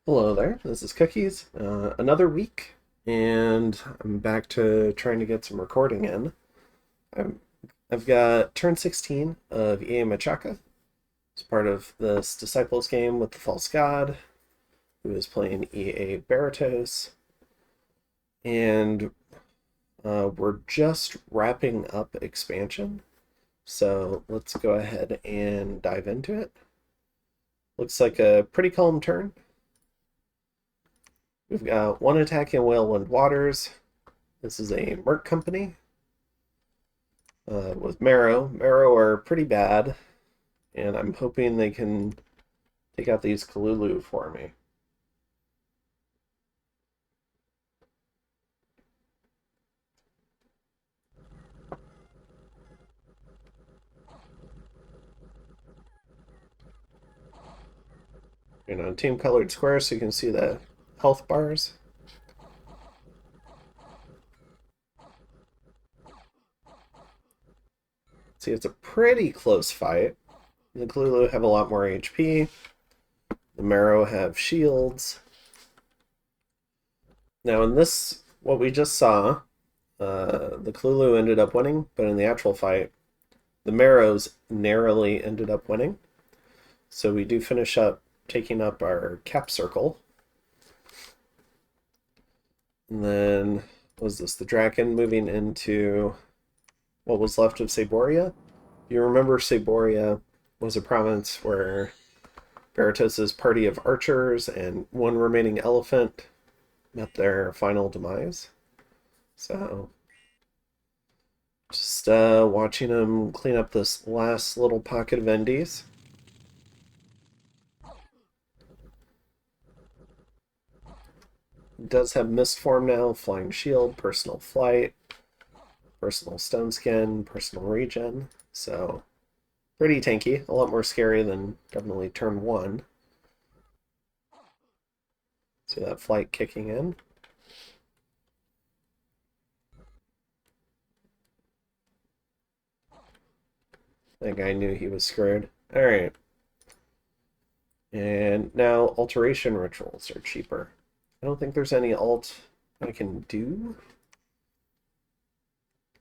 Hello there, this is Cookies. Another week, and I'm back to trying to get some recording in. I'm, I've got turn 16 of EA Machaka. It's part of this Disciples game with the False God, who is playing EA Berytos. And we're just wrapping up expansion, so let's go ahead and dive into it. Looks like a pretty calm turn. We've got one attack in Whalewind Waters. This is a Merc company with Marrow. Marrow are pretty bad, and I'm hoping they can take out these Kalulu for me. Team colored squares so you can see the health bars. See, it's a pretty close fight. The Kalulu have a lot more HP. The Marrow have shields. Now, in this, what we just saw, the Kalulu ended up winning, but in the actual fight, the Marrows narrowly ended up winning. So we do finish up taking up our cap circle. And then, what was this? The Draken moving into what was left of Saboria. If you remember, Saboria was a province where Berytos' party of archers and one remaining elephant met their final demise. So, just watching them clean up this last little pocket of Endies. It does have Mist form now, Flying Shield, Personal Flight, Personal Stone Skin, Personal Regen. So, pretty tanky. A lot more scary than definitely turn 1. See that flight kicking in. That guy knew he was screwed. Alright. And now alteration rituals are cheaper. I don't think there's any alt I can do.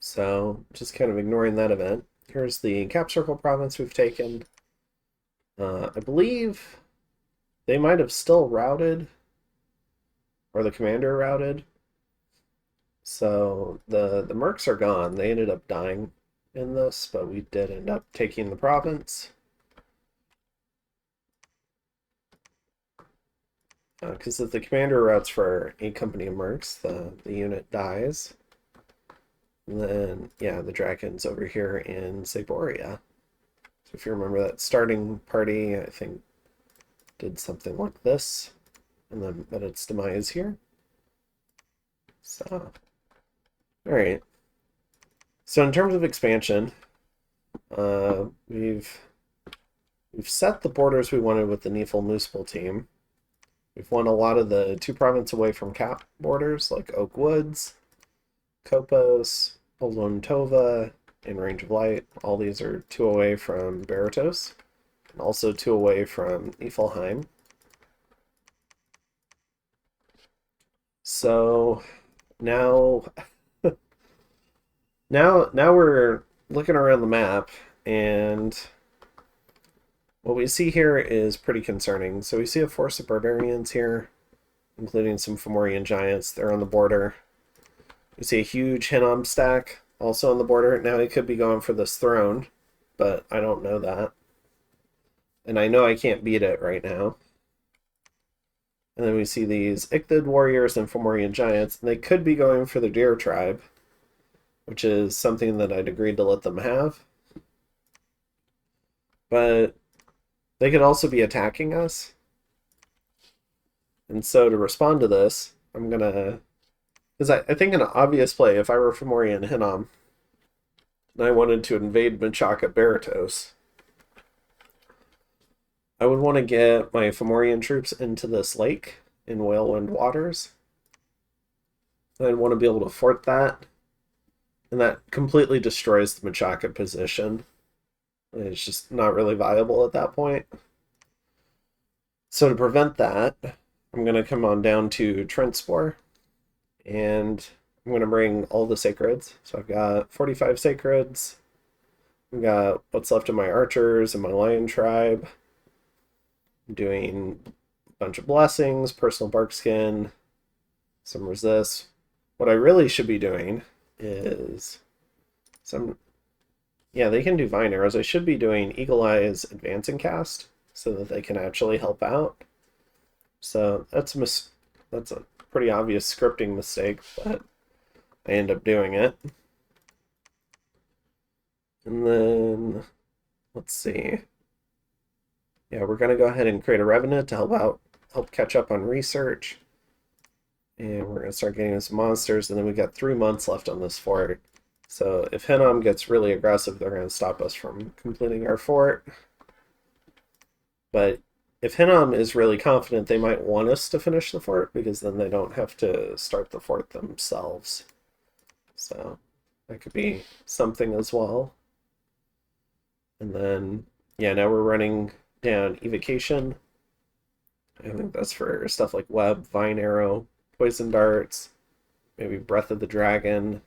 So just kind of ignoring that event. Here's the Cap Circle province we've taken. I believe they might have still routed, or the commander routed. So the mercs are gone. They ended up dying in this, but we did end up taking the province. Because if the commander routes for a company of mercs, the unit dies. And then, yeah, the Draken's over here in Saboria. So if you remember that starting party, I think, did something like this, and then met its demise here. So, alright. So in terms of expansion, we've set the borders we wanted with the Neefel Mooseful team. We've won a lot of the 2 province away from cap borders, like Oak Woods, Kopos, Oldon Tova, and Range of Light. All these are 2 away from Berytos, and also 2 away from Niflheim. So now, now we're looking around the map, and what we see here is pretty concerning. So we see a force of barbarians here, including some Fomorian giants. They're on the border. We see a huge Hinnom stack also on the border. Now he could be going for this throne, but I don't know that. And I know I can't beat it right now. And then we see these Icthid warriors and Fomorian giants, and they could be going for the Deer tribe, which is something that I'd agreed to let them have. But they could also be attacking us. And so to respond to this, I'm gonna... Because I think an obvious play, if I were Fomorian Hinnom, and I wanted to invade Machaka Berytos, I would want to get my Fomorian troops into this lake in Whalewind Waters. I'd want to be able to fort that. And that completely destroys the Machaka position. It's just not really viable at that point. So to prevent that, I'm going to come on down to Trentspor, and I'm going to bring all the sacreds. So I've got 45 sacreds. I've got what's left of my archers and my lion tribe. I'm doing a bunch of blessings, personal barkskin, some resist. What I really should be doing is some... Yeah, they can do vine arrows. I should be doing Eagle Eye's advancing cast so that they can actually help out. So that's a pretty obvious scripting mistake, but I end up doing it. And then, let's see. Yeah, we're going to go ahead and create a Revenant to help catch up on research. And we're going to start getting some monsters, and then we got 3 months left on this fort. So if Hinnom gets really aggressive, they're going to stop us from completing our fort. But if Hinnom is really confident, they might want us to finish the fort, because then they don't have to start the fort themselves. So that could be something as well. And then, yeah, now we're running down Evocation. I think that's for stuff like Web, Vine Arrow, Poison Darts, maybe Breath of the Dragon,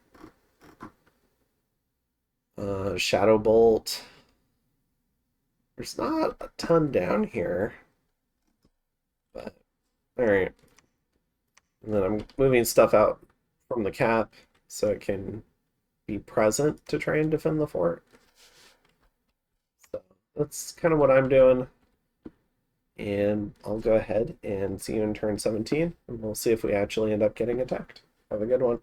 Shadow Bolt. There's not a ton down here, but alright. And then I'm moving stuff out from the cap so it can be present to try and defend the fort. So that's kind of what I'm doing. And I'll go ahead and see you in turn 17, and we'll see if we actually end up getting attacked. Have a good one.